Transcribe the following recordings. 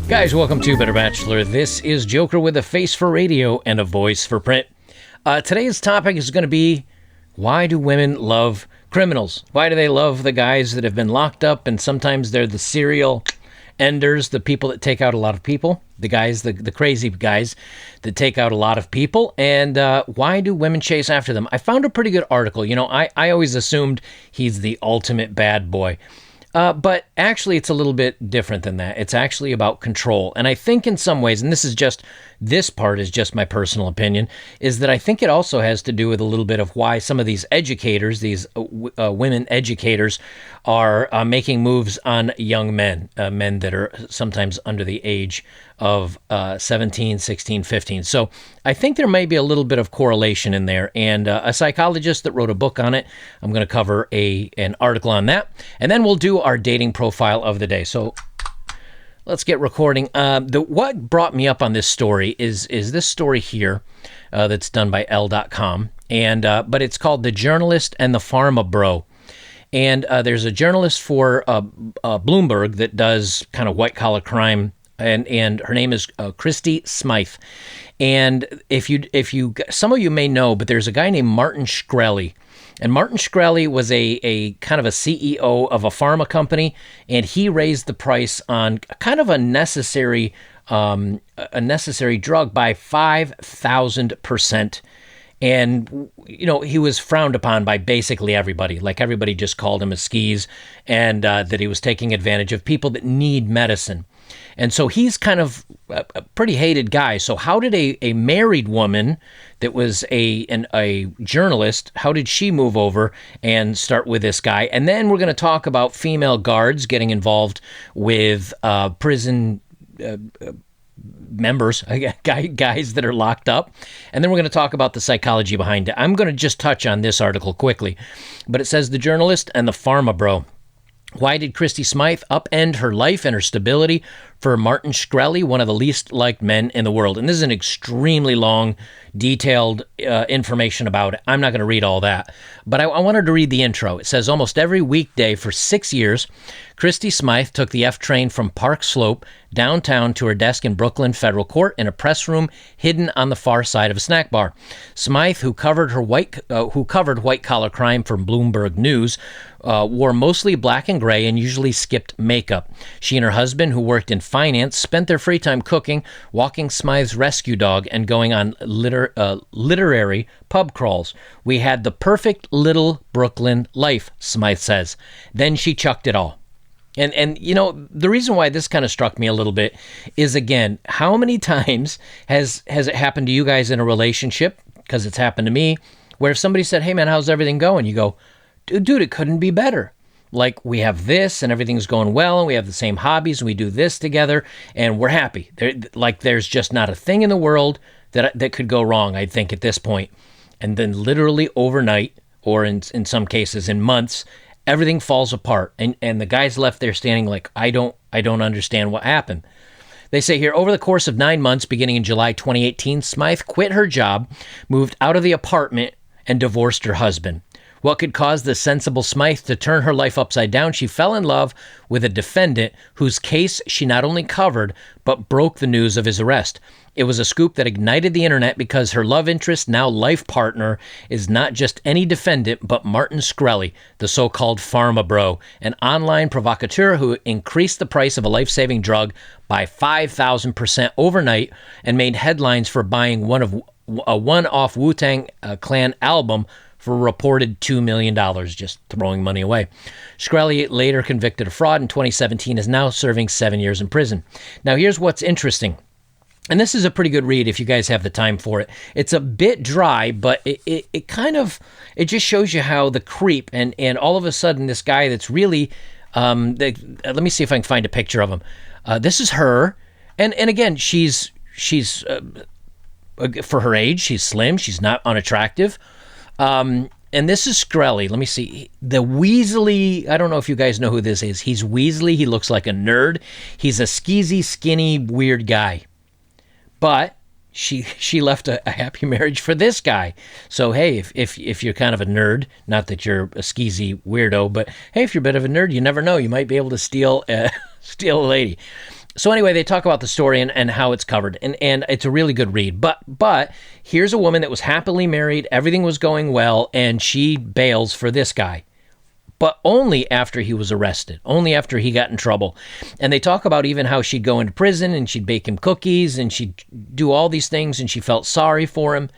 Guys, welcome to Better Bachelor. This is Joker with a face for radio and a voice for print. Today's topic is going to be, why do women love criminals? Why do they love the guys that have been locked up, and sometimes they're the serial enders, the people that take out a lot of people, the guys, the crazy guys that take out a lot of people, and why do women chase after them? I found a pretty good article. You know, I always assumed he's the ultimate bad boy. But actually, it's a little bit different than that. It's actually about control. And I think in some ways, and this part is just my personal opinion, is that I think it also has to do with a little bit of why some of these educators, these women educators, are making moves on young men, men that are sometimes under the age of 17, 16, 15. So I think there may be a little bit of correlation in there. And a psychologist that wrote a book on it, I'm going to cover an article on that. And then we'll do our dating profile of the day. So let's get recording. What brought me up on this story is this story here that's done by L.com. But it's called The Journalist and the Pharma Bro. And there's a journalist for Bloomberg that does kind of white-collar crime, and her name is Christy Smythe. And if you some of you may know, but there's a guy named Martin Shkreli. And Martin Shkreli was a kind of a CEO of a pharma company, and he raised the price on kind of a necessary drug by 5,000%. And, you know, he was frowned upon by basically everybody. Like, everybody just called him a skis, and that he was taking advantage of people that need medicine. And so he's kind of a pretty hated guy. So how did a married woman that was a journalist, how did she move over and start with this guy? And then we're going to talk about female guards getting involved with prison members, guys that are locked up. And then we're going to talk about the psychology behind it. I'm going to just touch on this article quickly. But it says, The Journalist and the Pharma Bro. Why did Christy Smythe upend her life and her stability for Martin Shkreli, one of the least liked men in the world? And this is an extremely long, detailed information about it. I'm not going to read all that, but I wanted to read the intro. It says, almost every weekday for 6 years, Christy Smythe took the F train from Park Slope downtown to her desk in Brooklyn Federal Court in a press room hidden on the far side of a snack bar. Smythe, who covered white-collar crime for Bloomberg News, wore mostly black and gray and usually skipped makeup. She and her husband, who worked in finance, spent their free time cooking, walking Smythe's rescue dog, and going on literary pub crawls. We had the perfect little Brooklyn life, Smythe says. Then she chucked it all. And you know, the reason why this kind of struck me a little bit is, again, how many times has it happened to you guys in a relationship? Because it's happened to me, where if somebody said, hey man, how's everything going? You go, dude, it couldn't be better. Like, we have this and everything's going well and we have the same hobbies and we do this together and we're happy. There's just not a thing in the world that could go wrong, I think, at this point. And then literally overnight, or in some cases in months, everything falls apart. And the guy's left there standing like, I don't understand what happened. They say here, over the course of 9 months, beginning in July 2018, Smythe quit her job, moved out of the apartment, and divorced her husband. What could cause the sensible Smythe to turn her life upside down? She fell in love with a defendant whose case she not only covered, but broke the news of his arrest. It was a scoop that ignited the internet because her love interest, now life partner, is not just any defendant, but Martin Shkreli, the so-called Pharma Bro, an online provocateur who increased the price of a life-saving drug by 5,000% overnight and made headlines for buying a one-off Wu-Tang Clan album for a reported $2 million, just throwing money away. Shkreli, later convicted of fraud in 2017, is now serving 7 years in prison. Now, here's what's interesting. And this is a pretty good read if you guys have the time for it. It's a bit dry, but it kind of, it just shows you how the creep, and all of a sudden this guy that's really, let me see if I can find a picture of him. This is her. And again, she's for her age, she's slim. She's not unattractive. And this is Shkreli. Let me see. The Weasley, I don't know if you guys know who this is. He's Weasley. He looks like a nerd. He's a skeezy, skinny, weird guy. But she left a happy marriage for this guy. So hey, if you're kind of a nerd, not that you're a skeezy weirdo, but hey, if you're a bit of a nerd, you never know, you might be able to steal a lady. So anyway, they talk about the story and how it's covered, and it's a really good read. But here's a woman that was happily married, everything was going well, and she bails for this guy. But only after he was arrested, only after he got in trouble. And they talk about even how she'd go into prison and she'd bake him cookies and she'd do all these things and she felt sorry for him.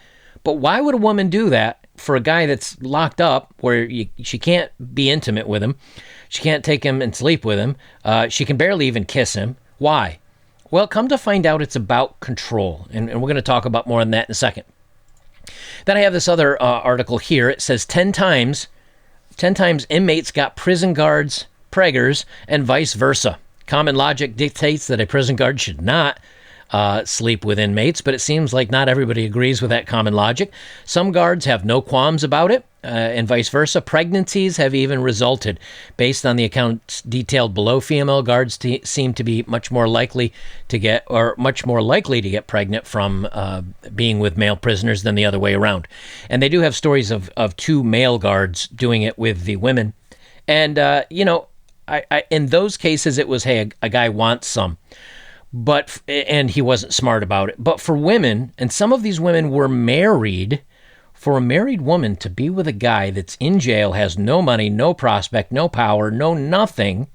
But why would a woman do that for a guy that's locked up where she can't be intimate with him? She can't take him and sleep with him. She can barely even kiss him. Why? Well, come to find out, it's about control. And we're going to talk about more on that in a second. Then I have this other article here. It says 10 times inmates got prison guards preggers and vice versa. Common logic dictates that a prison guard should not sleep with inmates, but it seems like not everybody agrees with that common logic. Some guards have no qualms about it, and vice versa. Pregnancies have even resulted. Based on the accounts detailed below, female guards seem to be much more likely to get pregnant from being with male prisoners than the other way around. And they do have stories of 2 male guards doing it with the women. And, I in those cases, it was, hey, a guy wants some. And he wasn't smart about it. But for women, and some of these women were married, for a married woman to be with a guy that's in jail, has no money, no prospect, no power, no nothing,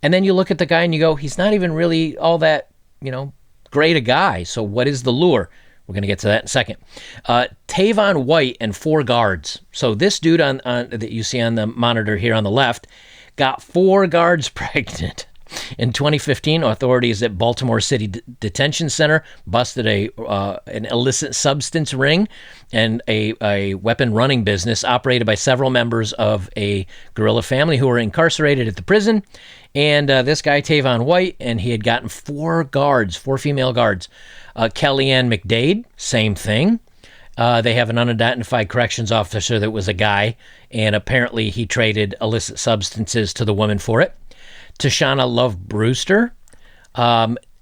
and then you look at the guy and you go, he's not even really all that, great a guy. So what is the lure? We're going to get to that in a second. Tavon White and 4 guards. So this dude on that you see on the monitor here on the left got 4 guards pregnant. In 2015, authorities at Baltimore City Detention Center busted an illicit substance ring and a weapon running business operated by several members of a guerrilla family who were incarcerated at the prison. And this guy, Tavon White, and he had gotten 4 female guards. Kellyanne McDade, same thing. They have an unidentified corrections officer that was a guy, and apparently he traded illicit substances to the woman for it. Tashana Love Brewster,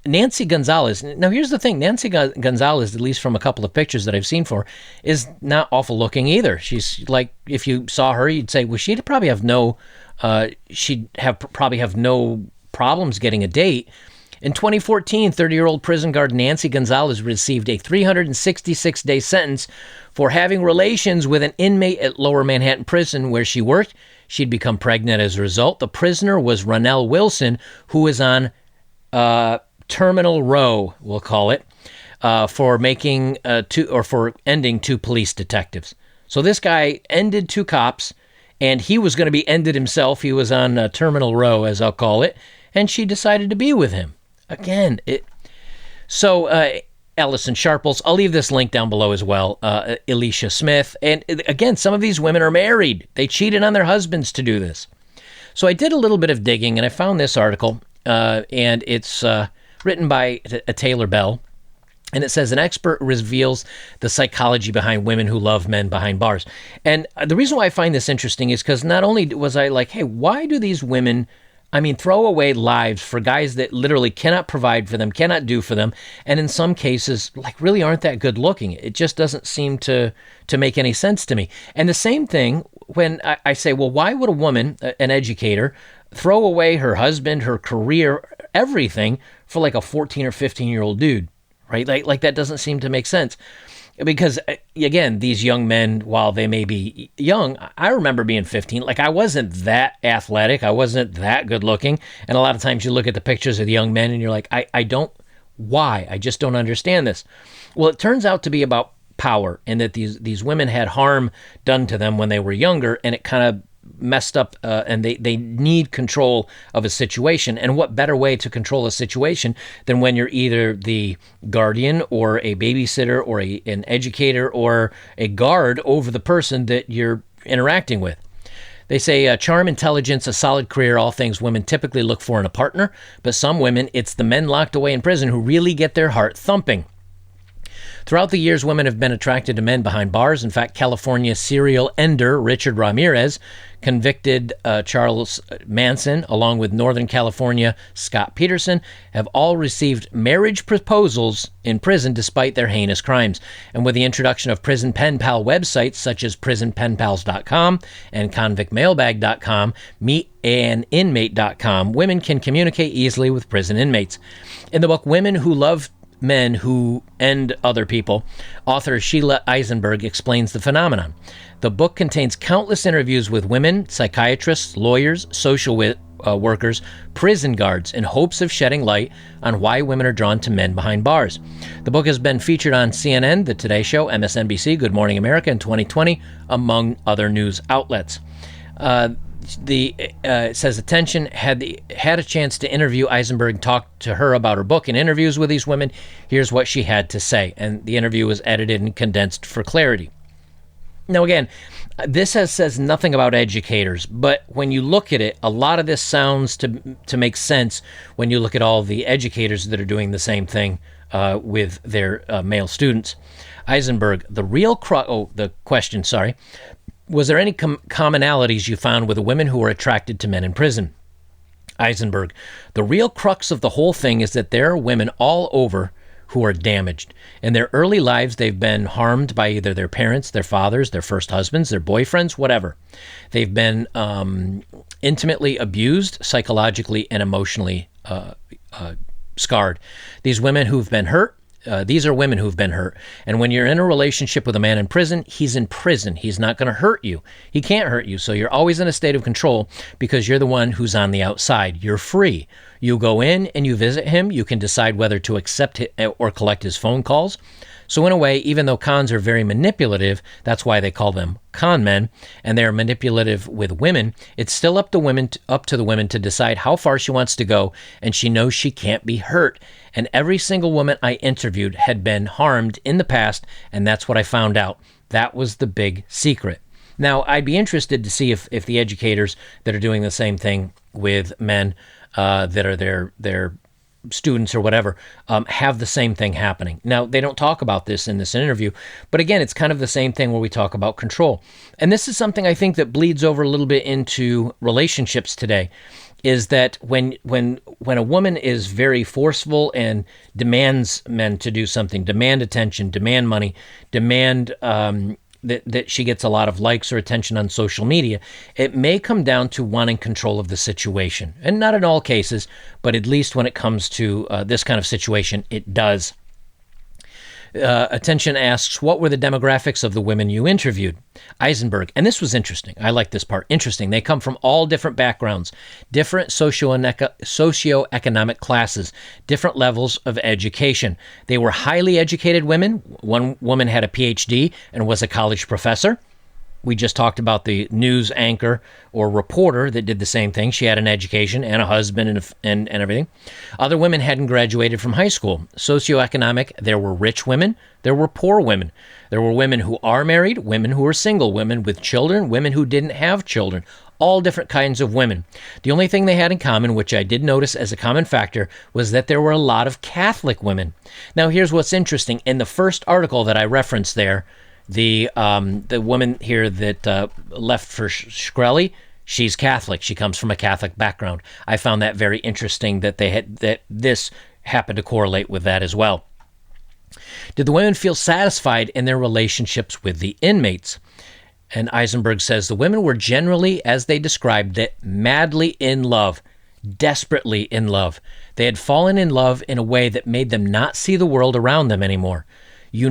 Nancy Gonzalez. Now, here's the thing. Nancy Gonzalez, at least from a couple of pictures that I've seen for her, is not awful looking either. She's like, if you saw her, you'd say, well, she'd probably have no problems getting a date. In 2014, 30-year-old prison guard Nancy Gonzalez received a 366-day sentence for having relations with an inmate at Lower Manhattan Prison where she worked. She'd become pregnant as a result. The prisoner was Ronell Wilson, who is on terminal row, we'll call it, for ending 2 police detectives. So this guy ended 2 cops, and he was going to be ended himself. He was on terminal row, as I'll call it, and she decided to be with him. Again, Ellison Sharples, I'll leave this link down below as well, Alicia Smith. And again, some of these women are married. They cheated on their husbands to do this. So I did a little bit of digging, and I found this article, and it's written by Taylor Bell. And it says, an expert reveals the psychology behind women who love men behind bars. And the reason why I find this interesting is because not only was I like, hey, why do these women throw away lives for guys that literally cannot provide for them, cannot do for them, and in some cases, really aren't that good looking. It just doesn't seem to make any sense to me. And the same thing when I say, well, why would a woman, an educator, throw away her husband, her career, everything for a 14 or 15-year-old dude, right? Like that doesn't seem to make sense. Because, again, these young men, while they may be young, I remember being 15. I wasn't that athletic. I wasn't that good looking. And a lot of times you look at the pictures of the young men and you're like, why? I just don't understand this. Well, it turns out to be about power, and that these women had harm done to them when they were younger, and it kind of messed up, and they need control of a situation. And what better way to control a situation than when you're either the guardian or a babysitter or an educator or a guard over the person that you're interacting with. They say charm, intelligence, a solid career, all things women typically look for in a partner, but some women, it's the men locked away in prison who really get their heart thumping. Throughout the years, women have been attracted to men behind bars. In fact, California serial ender Richard Ramirez, convicted Charles Manson, along with Northern California Scott Peterson, have all received marriage proposals in prison despite their heinous crimes. And with the introduction of prison pen pal websites such as prisonpenpals.com and convictmailbag.com, meetaninmate.com, women can communicate easily with prison inmates. In the book Women Who Love Men Who End Other People, author Sheila Eisenberg explains the phenomenon. The book contains countless interviews with women, psychiatrists, lawyers, social workers, prison guards, in hopes of shedding light on why women are drawn to men behind bars. The book has been featured on CNN, The Today Show, MSNBC, Good Morning America in 2020, among other news outlets. It says Attention had a chance to interview Eisenberg, talk to her about her book and interviews with these women. Here's what she had to say, and the interview was edited and condensed for clarity. Now again, this says nothing about educators, but when you look at it, a lot of this sounds to make sense when you look at all the educators that are doing the same thing with their male students. Eisenberg, the question, was there any commonalities you found with the women who were attracted to men in prison? Eisenberg, the real crux of the whole thing is that there are women all over who are damaged. In their early lives, they've been harmed by either their parents, their fathers, their first husbands, their boyfriends, whatever. They've been intimately abused, psychologically and emotionally scarred. These are women who've been hurt. And when you're in a relationship with a man in prison, he's in prison. He's not going to hurt you. He can't hurt you. So you're always in a state of control because you're the one who's on the outside. You're free. You go in and you visit him. You can decide whether to accept it or collect his phone calls. So in a way, even though cons are very manipulative, that's why they call them con men, and they're manipulative with women, it's still up to the women to decide how far she wants to go, and she knows she can't be hurt. And every single woman I interviewed had been harmed in the past, and that's what I found out. That was the big secret. Now, I'd be interested to see if the educators that are doing the same thing with men that are their students or whatever have the same thing happening. Now, they don't talk about this in this interview, but again, it's kind of the same thing where we talk about control. And this is something I think that bleeds over a little bit into relationships today, is that when a woman is very forceful and demands men to do something, demand attention, demand money, demand that she gets a lot of likes or attention on social media, it may come down to wanting control of the situation. And not in all cases, but at least when it comes to this kind of situation, it does. Attention asks, what were the demographics of the women you interviewed? Eisenberg, and this was interesting. I like this part. Interesting. They come from all different backgrounds, different socioeconomic classes, different levels of education. They were highly educated women. One woman had a PhD and was a college professor. We just talked about the news anchor or reporter that did the same thing. She had an education and a husband and everything. Other women hadn't graduated from high school. Socioeconomic, there were rich women, there were poor women. There were women who are married, women who are single, women with children, women who didn't have children. All different kinds of women. The only thing they had in common, which I did notice as a common factor, was that there were a lot of Catholic women. Now, here's what's interesting. In the first article that I referenced there, the woman here that left for Shkreli, she's Catholic. She comes from a Catholic background. I found that very interesting that this happened to correlate with that as well. Did the women feel satisfied in their relationships with the inmates? And Eisenberg says the women were generally, as they described it, madly in love, desperately in love. They had fallen in love in a way that made them not see the world around them anymore. It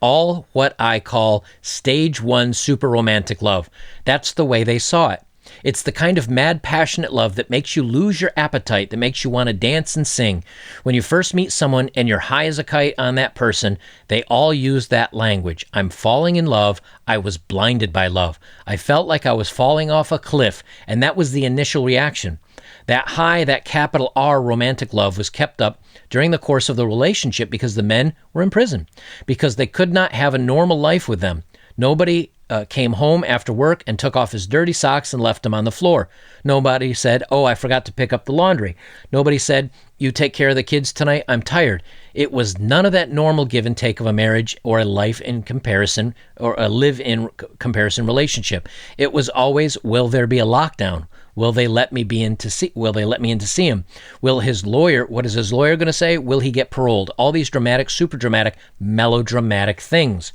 all what I call stage one super romantic love. That's the way they saw it. It's the kind of mad, passionate love that makes you lose your appetite, that makes you want to dance and sing. When you first meet someone and you're high as a kite on that person, they all use that language. I'm falling in love. I was blinded by love. I felt like I was falling off a cliff, and that was the initial reaction. That high, that capital R romantic love was kept up during the course of the relationship because the men were in prison, because they could not have a normal life with them. Nobody came home after work and took off his dirty socks and left them on the floor. Nobody said, oh, I forgot to pick up the laundry. Nobody said, you take care of the kids tonight, I'm tired. It was none of that normal give and take of a marriage or a life in comparison or a live-in comparison relationship. It was always, will there be a lockdown? Will they let me in to see him? Will his lawyer, what is his lawyer going to say? Will he get paroled? All these dramatic, super dramatic, melodramatic things.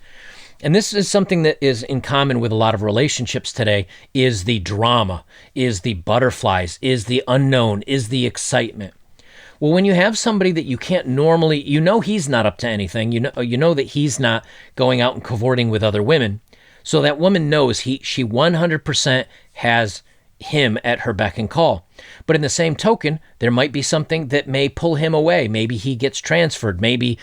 And this is something that is in common with a lot of relationships today, is the drama, is the butterflies, is the unknown, is the excitement. Well, when you have somebody that you can't normally, he's not up to anything, you know that he's not going out and cavorting with other women. So that woman knows she 100% has him at her beck and call. But in the same token, there might be something that may pull him away. Maybe he gets transferred. Maybe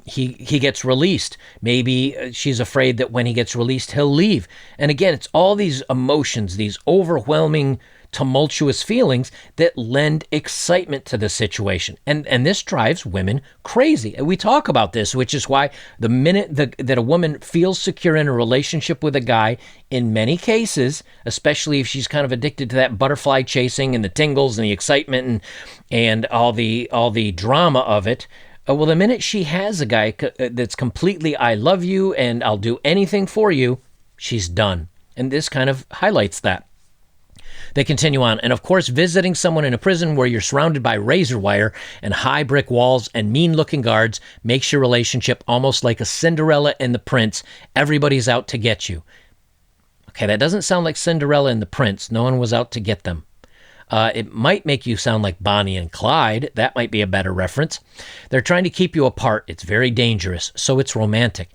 he gets released. Maybe she's afraid that when he gets released, he'll leave. And again, it's all these emotions, these overwhelming, tumultuous feelings that lend excitement to the situation. And this drives women crazy. And we talk about this, which is why the minute that a woman feels secure in a relationship with a guy, in many cases, especially if she's kind of addicted to that butterfly chasing and the tingles and the excitement and all the drama of it, well, the minute she has a guy that's completely, I love you and I'll do anything for you, she's done. And this kind of highlights that. They continue on. And of course, visiting someone in a prison where you're surrounded by razor wire and high brick walls and mean-looking guards makes your relationship almost like a Cinderella and the Prince. Everybody's out to get you. Okay, that doesn't sound like Cinderella and the Prince. No one was out to get them. It might make you sound like Bonnie and Clyde. That might be a better reference. They're trying to keep you apart. It's very dangerous, so it's romantic.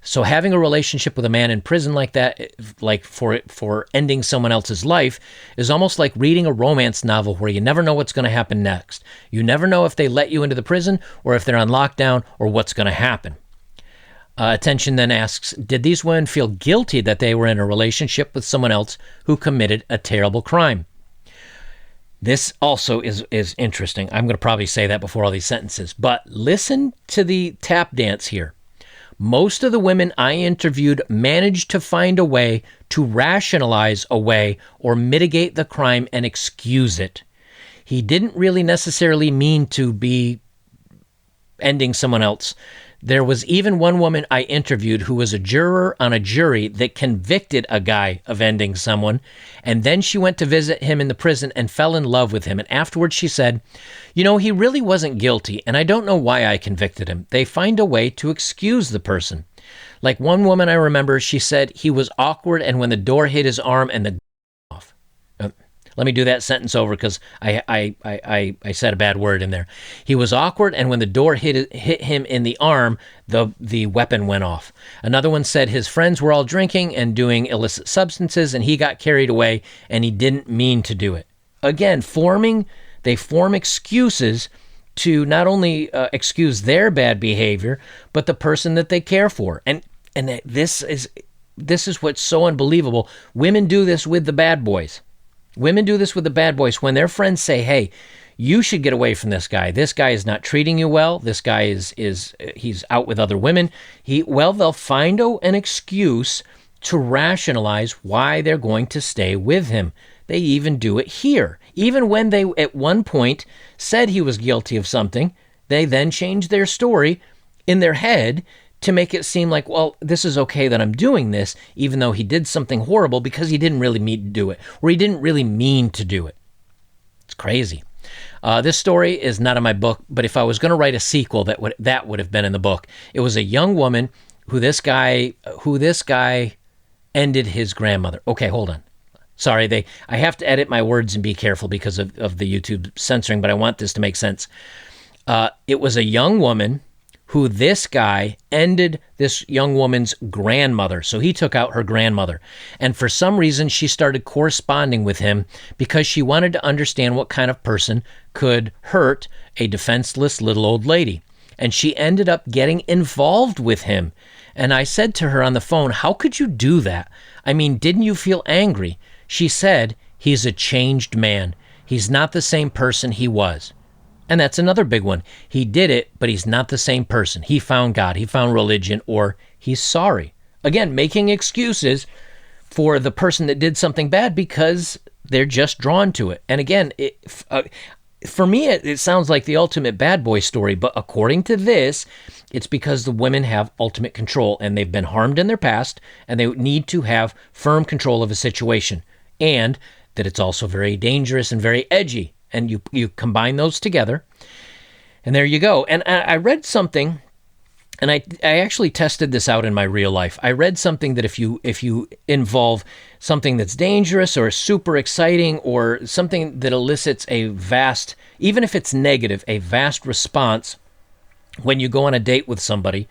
So having a relationship with a man in prison like that, like for ending someone else's life, is almost like reading a romance novel where you never know what's going to happen next. You never know if they let you into the prison or if they're on lockdown or what's going to happen. Attention then asks, did these women feel guilty that they were in a relationship with someone else who committed a terrible crime? This also is interesting. I'm going to probably say that before all these sentences, but listen to the tap dance here. Most of the women I interviewed managed to find a way to rationalize away or mitigate the crime and excuse it. He didn't really necessarily mean to be ending someone else. There was even one woman I interviewed who was a juror on a jury that convicted a guy of ending someone, and then she went to visit him in the prison and fell in love with him. And afterwards she said, he really wasn't guilty, and I don't know why I convicted him. They find a way to excuse the person. Like one woman I remember, she said he was awkward, and when the door hit his arm and the off. Let me do that sentence over because I said a bad word in there. He was awkward, and when the door hit him in the arm, the weapon went off. Another one said his friends were all drinking and doing illicit substances, and he got carried away, and he didn't mean to do it. Again, they form excuses to not only excuse their bad behavior, but the person that they care for. And this is what's so unbelievable. Women do this with the bad boys. Women do this with the bad boys when their friends say, hey, you should get away from this guy. This guy is not treating you well. This guy he's out with other women. They'll find an excuse to rationalize why they're going to stay with him. They even do it here. Even when they at one point said he was guilty of something, they then change their story in their head to make it seem like, well, this is okay that I'm doing this, even though he did something horrible because he didn't really mean to do it, or he didn't really mean to do it. It's crazy. This story is not in my book, but if I was going to write a sequel, that would have been in the book. It was a young woman who this guy ended his grandmother. Okay, hold on. Sorry, I have to edit my words and be careful because of the YouTube censoring, but I want this to make sense. It was a young woman who this guy ended this young woman's grandmother. So he took out her grandmother. And for some reason, she started corresponding with him because she wanted to understand what kind of person could hurt a defenseless little old lady. And she ended up getting involved with him. And I said to her on the phone, how could you do that? I mean, didn't you feel angry? She said, he's a changed man. He's not the same person he was. And that's another big one. He did it, but he's not the same person. He found God, he found religion, or he's sorry. again, making excuses for the person that did something bad because they're just drawn to it. And again, for me, it sounds like the ultimate bad boy story, but according to this, it's because the women have ultimate control and they've been harmed in their past and they need to have firm control of a situation, and that it's also very dangerous and very edgy. And you combine those together and there you go. And I read something, and I actually tested this out in my real life. I read something that if you involve something that's dangerous or super exciting or something that elicits a vast, even if it's negative, a vast response when you go on a date with somebody,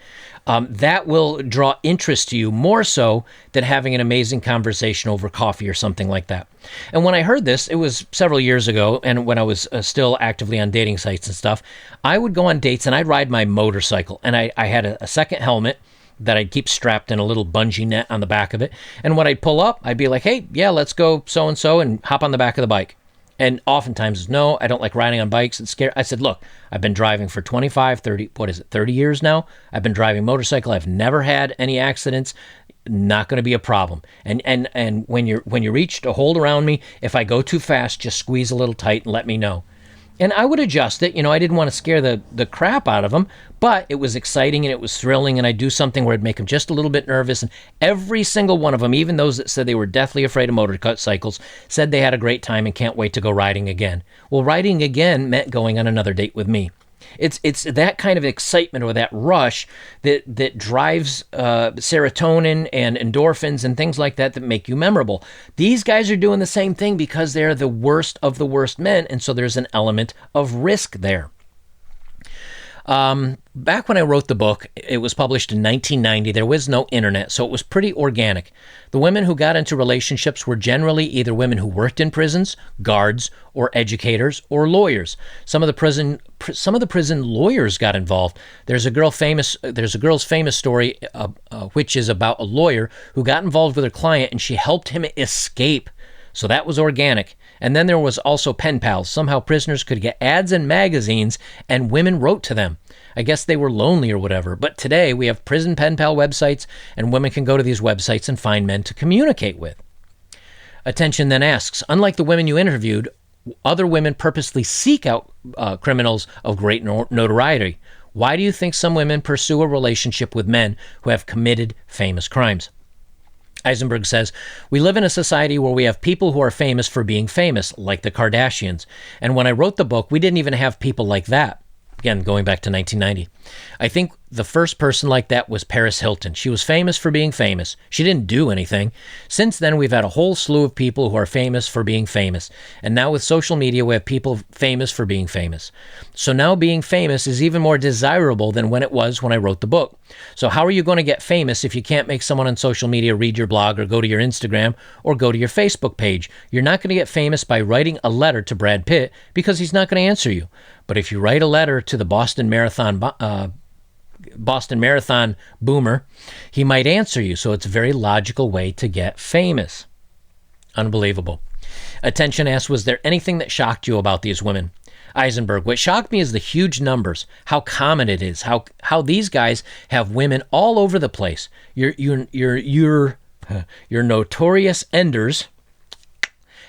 that will draw interest to you more so than having an amazing conversation over coffee or something like that. And when I heard this, it was several years ago, and when I was still actively on dating sites and stuff, I would go on dates and I'd ride my motorcycle, and I had a second helmet that I'd keep strapped in a little bungee net on the back of it. And when I'd pull up, I'd be like, hey, yeah, let's go so-and-so, and hop on the back of the bike. And oftentimes, no, I don't like riding on bikes. It's scary. I said, look, I've been driving for 25, 30, 30 years now. I've been driving motorcycle. I've never had any accidents. Not going to be a problem. And when you reach to hold around me, if I go too fast, just squeeze a little tight and let me know. And I would adjust it. I didn't want to scare the crap out of them, but it was exciting and it was thrilling, and I'd do something where I'd make them just a little bit nervous. And every single one of them, even those that said they were deathly afraid of motorcycles, said they had a great time and can't wait to go riding again. Well, riding again meant going on another date with me. It's that kind of excitement or that rush that drives serotonin and endorphins and things like that make you memorable. These guys are doing the same thing because they're the worst of the worst men, and so there's an element of risk there. Back when I wrote the book, it was published in 1990. There was no internet, so it was pretty organic. The women who got into relationships were generally either women who worked in prisons, guards, or educators, or lawyers. Some of the prison lawyers got involved. There's a girl's famous story, which is about a lawyer who got involved with her client, and she helped him escape. So that was organic. And then there was also pen pals. Somehow prisoners could get ads in magazines and women wrote to them. I guess they were lonely or whatever. But today we have prison pen pal websites, and women can go to these websites and find men to communicate with. Attention then asks, unlike the women you interviewed, other women purposely seek out criminals of great notoriety. Why do you think some women pursue a relationship with men who have committed famous crimes? Eisenberg says, we live in a society where we have people who are famous for being famous, like the Kardashians. And when I wrote the book, we didn't even have people like that. Again, going back to 1990. I think the first person like that was Paris Hilton. She was famous for being famous. She didn't do anything. Since then, we've had a whole slew of people who are famous for being famous. And now with social media, we have people famous for being famous. So now being famous is even more desirable than when it was when I wrote the book. So how are you going to get famous if you can't make someone on social media read your blog or go to your Instagram or go to your Facebook page? You're not going to get famous by writing a letter to Brad Pitt because he's not going to answer you. But if you write a letter to the Boston Marathon boomer, he might answer you. So it's a very logical way to get famous. Unbelievable. Attention asks, was there anything that shocked you about these women? Eisenberg, what shocked me is the huge numbers, how common it is, how these guys have women all over the place. Your notorious enders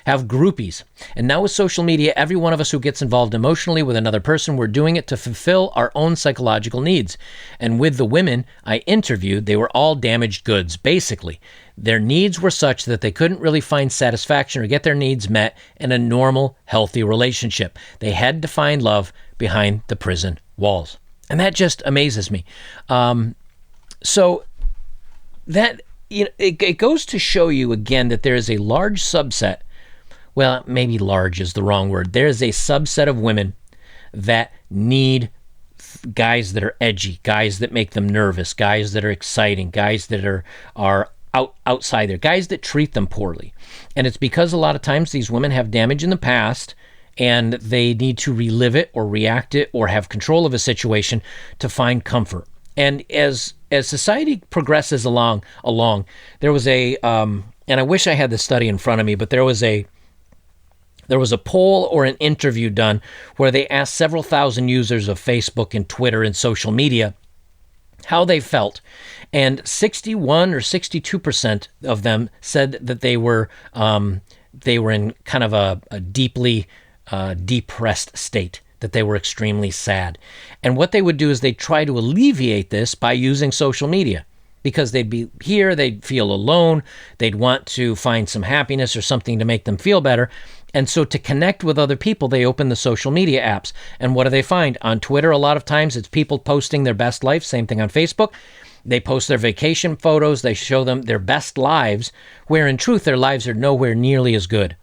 have groupies. And now with social media, every one of us who gets involved emotionally with another person, we're doing it to fulfill our own psychological needs. And with the women I interviewed, they were all damaged goods, basically. Their needs were such that they couldn't really find satisfaction or get their needs met in a normal, healthy relationship. They had to find love behind the prison walls. And that just amazes me. So that, it goes to show you again that there is a large subset. Well, maybe large is the wrong word. There is a subset of women that need guys that are edgy, guys that make them nervous, guys that are exciting, guys that are outside there, guys that treat them poorly. And it's because a lot of times these women have damage in the past and they need to relive it or react it or have control of a situation to find comfort. And as society progresses along, there was a, and I wish I had the study in front of me, but there was a poll or an interview done where they asked several thousand users of Facebook and Twitter and social media how they felt. And 61 or 62% of them said that they were in kind of a deeply depressed state, that they were extremely sad. And what they would do is they'd try to alleviate this by using social media, because they'd be here, they'd feel alone, they'd want to find some happiness or something to make them feel better. And so to connect with other people, they open the social media apps. And what do they find? On Twitter, a lot of times it's people posting their best life. Same thing on Facebook. They post their vacation photos. They show them their best lives, where in truth, their lives are nowhere nearly as good.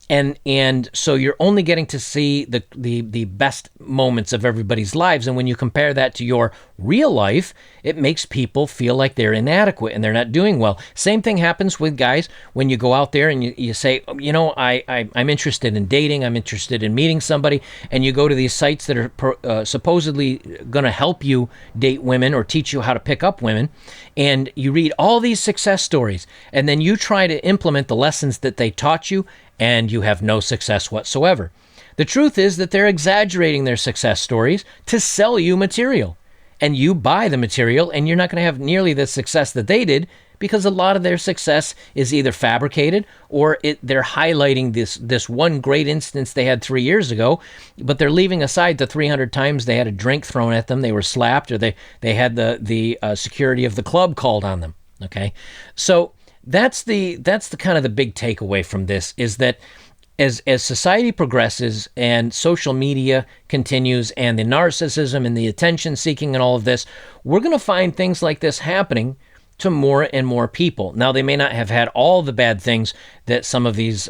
And so you're only getting to see the best moments of everybody's lives. And when you compare that to your real life, it makes people feel like they're inadequate and they're not doing well. Same thing happens with guys when you go out there and you say, I'm interested in dating, I'm interested in meeting somebody, and you go to these sites that are supposedly going to help you date women or teach you how to pick up women, and you read all these success stories, and then you try to implement the lessons that they taught you, and you have no success whatsoever. The truth is that they're exaggerating their success stories to sell you material. And you buy the material, and you're not going to have nearly the success that they did, because a lot of their success is either fabricated or they're highlighting this one great instance they had 3 years ago, but they're leaving aside the 300 times they had a drink thrown at them, they were slapped, or they had the security of the club called on them. Okay, so that's the kind of the big takeaway from this, is that as society progresses and social media continues and the narcissism and the attention seeking and all of this, we're going to find things like this happening to more and more people. Now, they may not have had all the bad things that some of these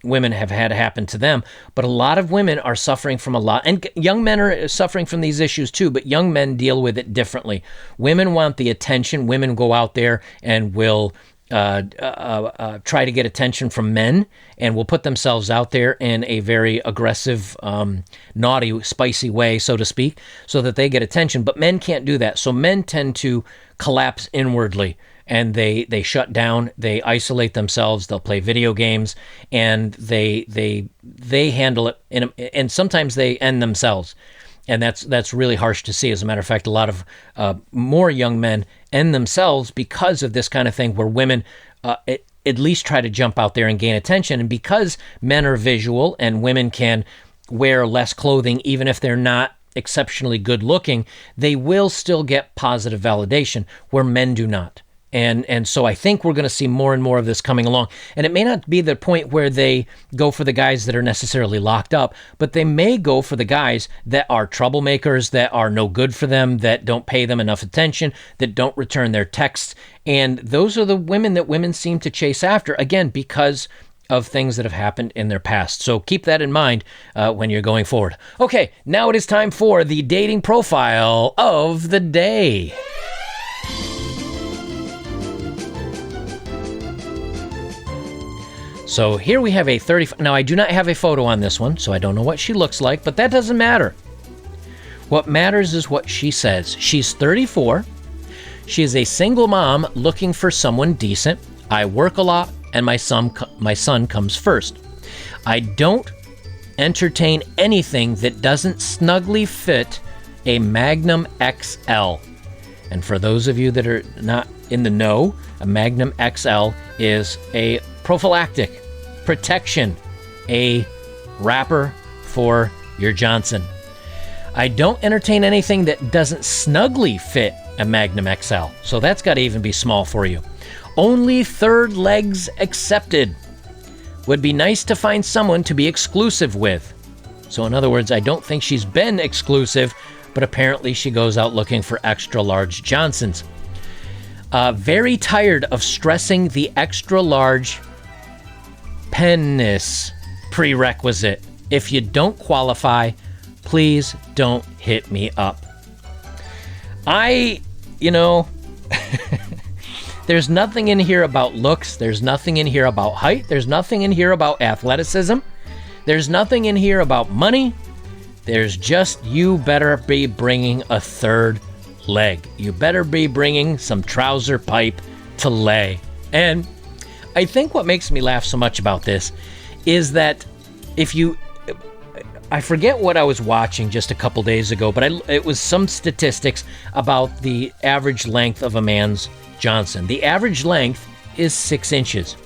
women have had happen to them, but a lot of women are suffering from a lot, and young men are suffering from these issues too, but young men deal with it differently. Women want the attention. Women go out there and will try to get attention from men, and will put themselves out there in a very aggressive, naughty, spicy way, so to speak, so that they get attention. But men can't do that. So men tend to collapse inwardly, and they shut down, they isolate themselves, they'll play video games, and they handle it, and sometimes they end themselves. And that's really harsh to see. As a matter of fact, a lot of more young men end themselves because of this kind of thing, where women at least try to jump out there and gain attention. And because men are visual and women can wear less clothing, even if they're not exceptionally good looking, they will still get positive validation, where men do not. And so I think we're going to see more and more of this coming along. And it may not be the point where they go for the guys that are necessarily locked up, but they may go for the guys that are troublemakers, that are no good for them, that don't pay them enough attention, that don't return their texts. And those are the women that women seem to chase after, again, because of things that have happened in their past. So keep that in mind when you're going forward. Okay, now it is time for the dating profile of the day. So here we have a 35. Now, I do not have a photo on this one, so I don't know what she looks like, but that doesn't matter. What matters is what she says. She's 34. She is a single mom looking for someone decent. I work a lot, and my son comes first. I don't entertain anything that doesn't snugly fit a Magnum XL. And for those of you that are not in the know, a Magnum XL is a prophylactic protection, a wrapper for your Johnson. I don't entertain anything that doesn't snugly fit a Magnum XL, so that's got to even be small for you. Only third legs accepted. Would be nice to find someone to be exclusive with. So in other words, I don't think she's been exclusive, but apparently she goes out looking for extra large Johnsons. Very tired of stressing the extra large penis prerequisite. If you don't qualify, please don't hit me up. There's nothing in here about looks. There's nothing in here about height. There's nothing in here about athleticism. There's nothing in here about money. There's just, you better be bringing a third leg. You better be bringing some trouser pipe to lay. And I think what makes me laugh so much about this is that if you, I forget what I was watching just a couple days ago, but it was some statistics about the average length of a man's Johnson. The average length is 6 inches.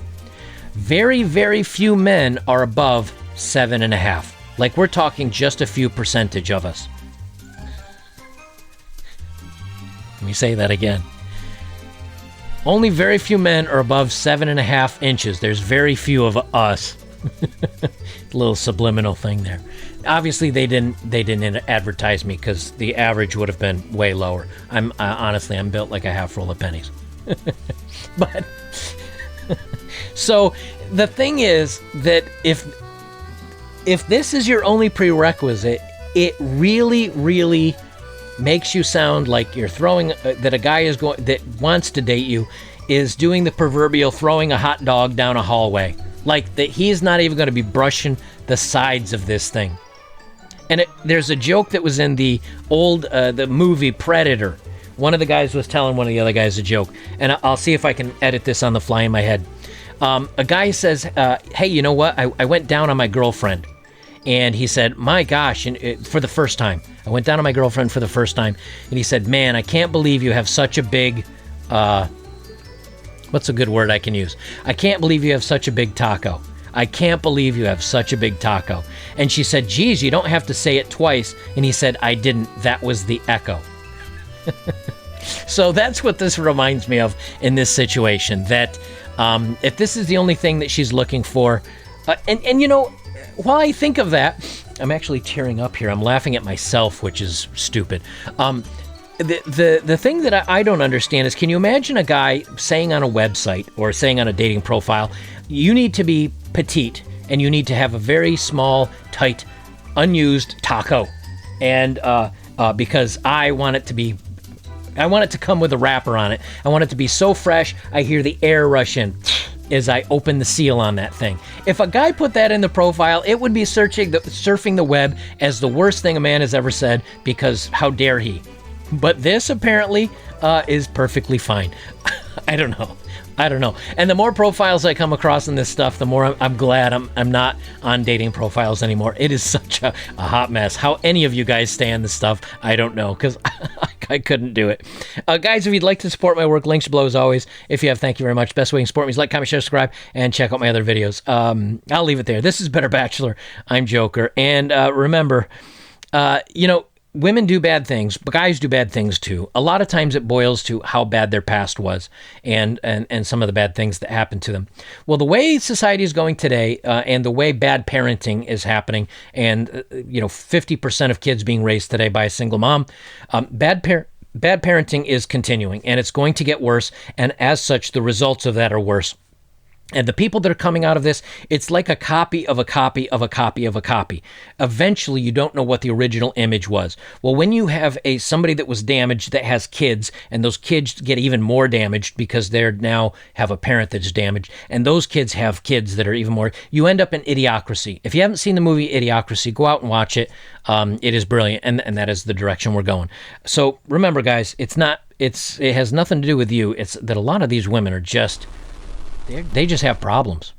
Very, very few men are above 7.5. Like, we're talking just a few percentage of us. Let me say that again. Only very few men are above 7.5 inches. There's very few of us. Little subliminal thing there. Obviously, they didn't advertise me because the average would have been way lower. Honestly, I'm built like a half roll of pennies. But so the thing is that if this is your only prerequisite, it really, really makes you sound like you're throwing that a guy is going that wants to date you is doing the proverbial throwing a hot dog down a hallway. Like that he's not even going to be brushing the sides of this thing. And there's a joke that was in the old the movie Predator. One of the guys was telling one of the other guys a joke, and I'll see if I can edit this on the fly in my head. A guy says, hey, you know what? I went down on my girlfriend. And he said, my gosh, for the first time. I went down on my girlfriend for the first time. And he said, man, I can't believe you have such a big, what's a good word I can use? I can't believe you have such a big taco. I can't believe you have such a big taco. And she said, geez, you don't have to say it twice. And he said, I didn't. That was the echo. So that's what this reminds me of in this situation. That if this is the only thing that she's looking for, and you know, while I think of that, I'm actually tearing up here. I'm laughing at myself, which is stupid. The thing that I don't understand is, can you imagine a guy saying on a website or saying on a dating profile, you need to be petite and you need to have a very small, tight, unused taco, and because I want it to come with a wrapper on it. I want it to be so fresh, I hear the air rush in as I open the seal on that thing. If a guy put that in the profile, it would be surfing the web as the worst thing a man has ever said, because how dare he? But this apparently is perfectly fine. I don't know. And the more profiles I come across in this stuff, the more I'm glad I'm not on dating profiles anymore. It is such a hot mess. How any of you guys stay on this stuff, I don't know, because I couldn't do it. Guys, if you'd like to support my work, links below as always. If you have, thank you very much. Best way you can support me is like, comment, share, subscribe, and check out my other videos. I'll leave it there. This is Better Bachelor. I'm Joker. And remember, women do bad things, but guys do bad things too. A lot of times it boils to how bad their past was and some of the bad things that happened to them. Well, the way society is going today and the way bad parenting is happening, and 50% of kids being raised today by a single mom, bad parenting is continuing, and it's going to get worse, and as such, the results of that are worse. And the people that are coming out of this, it's like a copy of a copy of a copy of a copy. Eventually, you don't know what the original image was. Well, when you have somebody that was damaged that has kids, and those kids get even more damaged because they now have a parent that's damaged, and those kids have kids that are even more, you end up in Idiocracy. If you haven't seen the movie Idiocracy, go out and watch it. It is brilliant, and that is the direction we're going. So remember, guys, it has nothing to do with you. It's that a lot of these women are just... They just have problems.